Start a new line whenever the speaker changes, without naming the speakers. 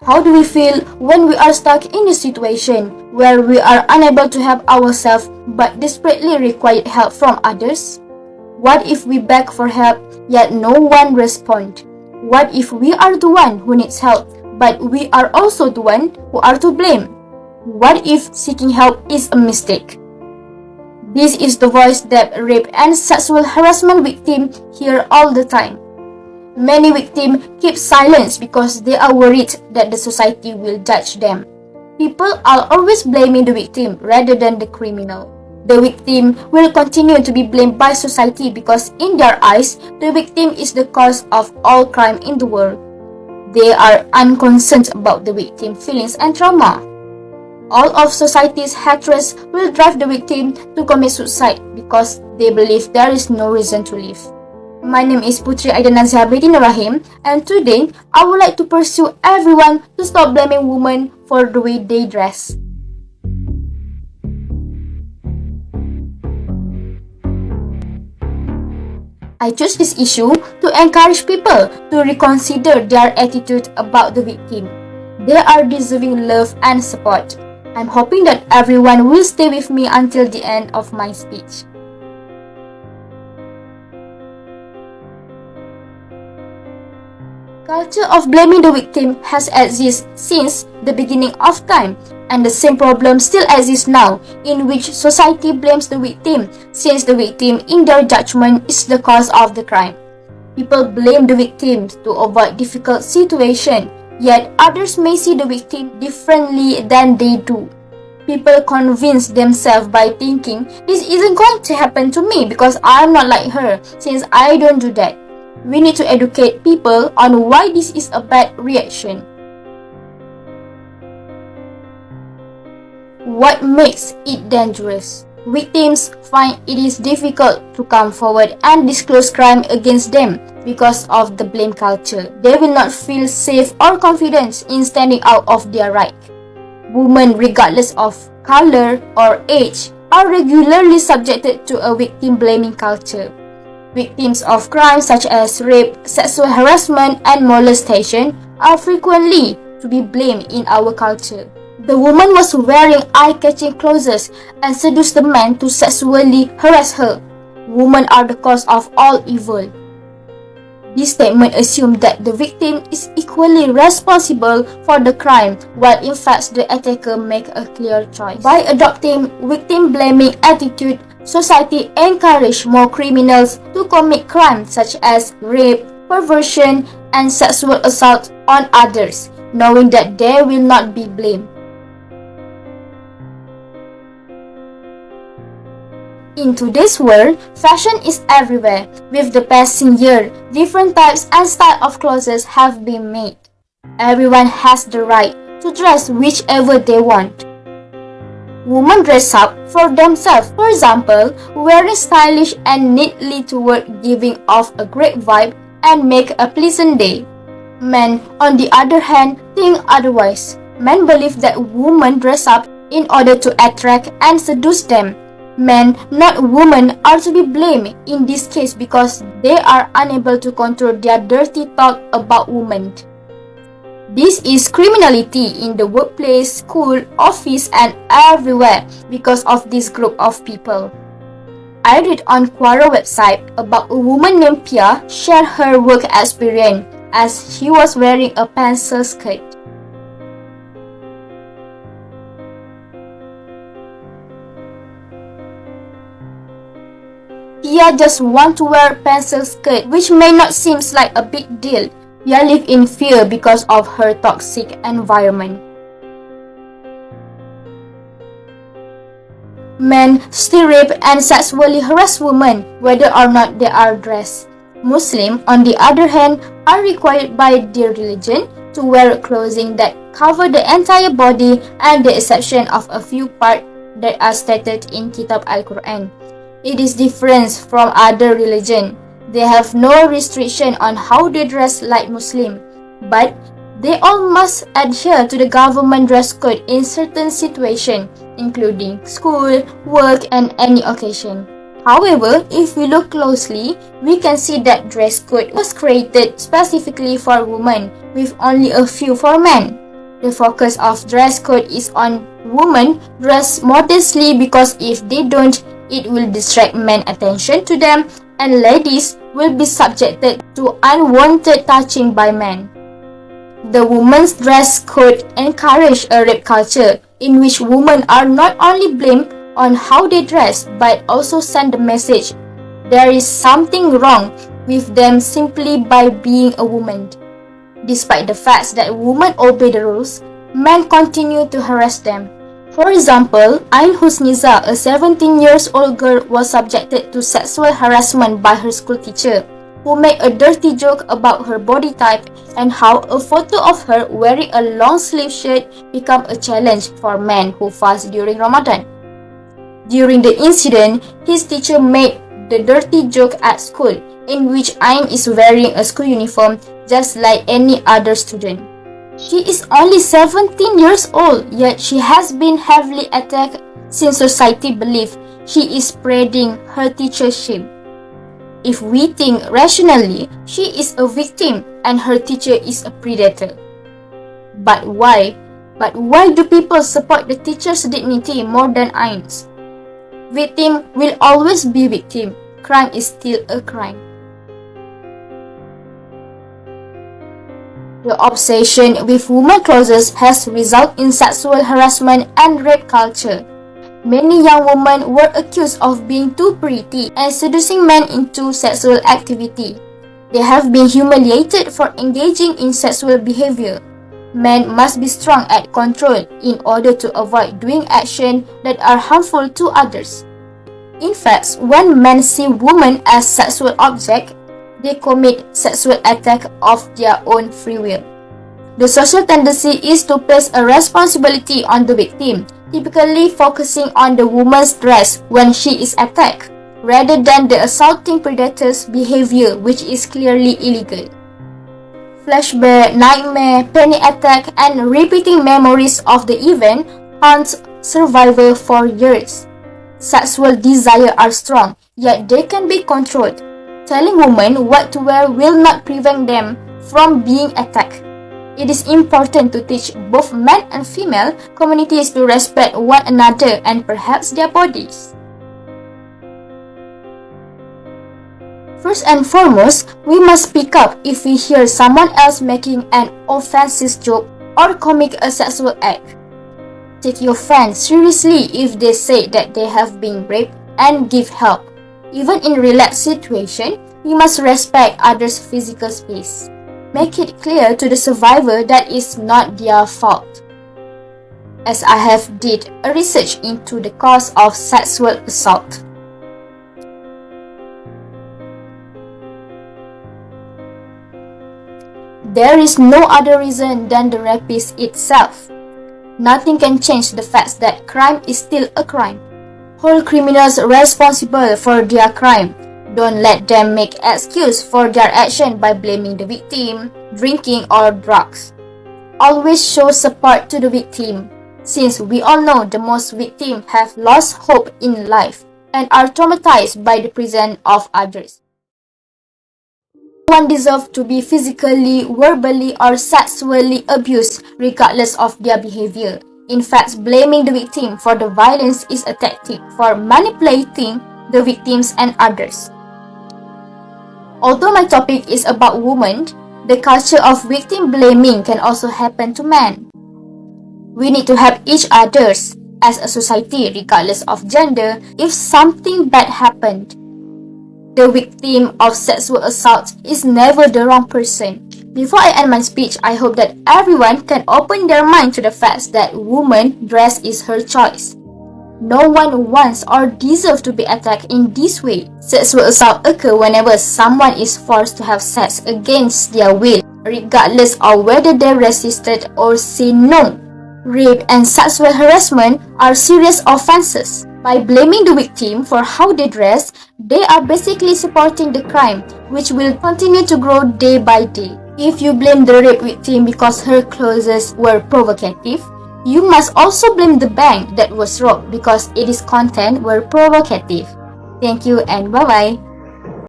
How do we feel when we are stuck in a situation where we are unable to help ourselves but desperately require help from others? What if we beg for help yet no one responds? What if we are the one who needs help but we are also the one who are to blame? What if seeking help is a mistake? This is the voice that rape and sexual harassment victims hear all the time. Many victims keep silence because they are worried that the society will judge them. People are always blaming the victim rather than the criminal. The victim will continue to be blamed by society because in their eyes, the victim is the cause of all crime in the world. They are unconcerned about the victim's feelings and trauma. All of society's hatred will drive the victim to commit suicide because they believe there is no reason to live. My name is Puteri Aida Nazeeha Binti Rahim, and today I would like to pursue everyone to stop blaming women for the way they dress. I chose this issue to encourage people to reconsider their attitude about the victim. They are deserving love and support. I'm hoping that everyone will stay with me until the end of my speech. Culture of blaming the victim has existed since the beginning of time, and the same problem still exists now, in which society blames the victim since the victim in their judgment is the cause of the crime. People blame the victim to avoid difficult situations, yet others may see the victim differently than they do. People convince themselves by thinking, this isn't going to happen to me because I'm not like her, since I don't do that. We need to educate people on why this is a bad reaction. What makes it dangerous? Victims find it is difficult to come forward and disclose crime against them because of the blame culture. They will not feel safe or confident in standing out of their right. Women, regardless of color or age, are regularly subjected to a victim blaming culture. Victims of crimes such as rape, sexual harassment, and molestation are frequently to be blamed in our culture. The woman was wearing eye-catching clothes and seduced the man to sexually harass her. Women are the cause of all evil. This statement assumes that the victim is equally responsible for the crime, while in fact the attacker makes a clear choice. By adopting victim-blaming attitude, society encourages more criminals to commit crimes such as rape, perversion, and sexual assault on others, knowing that they will not be blamed. In today's world, fashion is everywhere. With the passing year, different types and styles of clothes have been made. Everyone has the right to dress whichever they want. Women dress up for themselves, for example, wearing stylish and neatly to work, giving off a great vibe and make a pleasant day. Men, on the other hand, think otherwise. Men believe that women dress up in order to attract and seduce them. Men, not women, are to be blamed in this case because they are unable to control their dirty talk about women. This is criminality in the workplace, school, office, and everywhere because of this group of people. I read on Quora website about a woman named Pia share her work experience as she was wearing a pencil skirt. Pia just want to wear pencil skirt, which may not seem like a big deal. Pia live in fear because of her toxic environment. Men still rape and sexually harass women whether or not they are dressed. Muslims, on the other hand, are required by their religion to wear clothing that cover the entire body and the exception of a few parts that are stated in Kitab Al-Quran. It is different from other religions. They have no restriction on how they dress like Muslim, but they all must adhere to the government dress code in certain situations, including school, work, and any occasion. However, if we look closely, we can see that dress code was created specifically for women, with only a few for men. The focus of dress code is on women dress modestly because if they don't, it will distract men attention to them and ladies will be subjected to unwanted touching by men. The women's dress code encourages a rape culture in which women are not only blamed on how they dress but also send the message there is something wrong with them simply by being a woman. Despite the fact that women obey the rules, men continue to harass them. For example, Ain Husniza, a 17-year-old girl, was subjected to sexual harassment by her school teacher, who made a dirty joke about her body type and how a photo of her wearing a long-sleeve shirt became a challenge for men who fast during Ramadan. During the incident, his teacher made the dirty joke at school, in which Ain is wearing a school uniform just like any other student. She is only 17 years old, yet she has been heavily attacked since society believes she is spreading her teacher's shame. If we think rationally, she is a victim and her teacher is a predator. But why? But why do people support the teacher's dignity more than Ain's? Victim will always be victim. Crime is still a crime. The obsession with women's clothes has resulted in sexual harassment and rape culture. Many young women were accused of being too pretty and seducing men into sexual activity. They have been humiliated for engaging in sexual behavior. Men must be strong at control in order to avoid doing actions that are harmful to others. In fact, when men see women as sexual objects, they commit sexual attack of their own free will. The social tendency is to place a responsibility on the victim, typically focusing on the woman's dress when she is attacked, rather than the assaulting predator's behavior, which is clearly illegal. Flashback, nightmare, panic attack, and repeating memories of the event haunts survivors for years. Sexual desires are strong, yet they can be controlled. Telling women what to wear will not prevent them from being attacked. It is important to teach both men and female communities to respect one another and perhaps their bodies. First and foremost, we must speak up if we hear someone else making an offensive joke or commit a sexual act. Take your friends seriously if they say that they have been raped and give help. Even in relaxed situations, we must respect others' physical space. Make it clear to the survivor that it's not their fault. As I have did a research into the cause of sexual assault. There is no other reason than the rapist itself. Nothing can change the fact that crime is still a crime. Hold criminals responsible for their crime. Don't let them make excuse for their action by blaming the victim, drinking, or drugs. Always show support to the victim, since we all know the most victims have lost hope in life and are traumatized by the presence of others. No one deserves to be physically, verbally, or sexually abused regardless of their behavior. In fact, blaming the victim for the violence is a tactic for manipulating the victims and others. Although my topic is about women, the culture of victim blaming can also happen to men. We need to help each other as a society regardless of gender if something bad happened. The victim of sexual assault is never the wrong person. Before I end my speech, I hope that everyone can open their mind to the fact that woman dress is her choice. No one wants or deserves to be attacked in this way. Sexual assault occurs whenever someone is forced to have sex against their will, regardless of whether they resisted or say no. Rape and sexual harassment are serious offenses. By blaming the victim for how they dress, they are basically supporting the crime, which will continue to grow day by day. If you blame the rape victim because her clothes were provocative, you must also blame the bank that was robbed because its content were provocative. Thank you and bye-bye.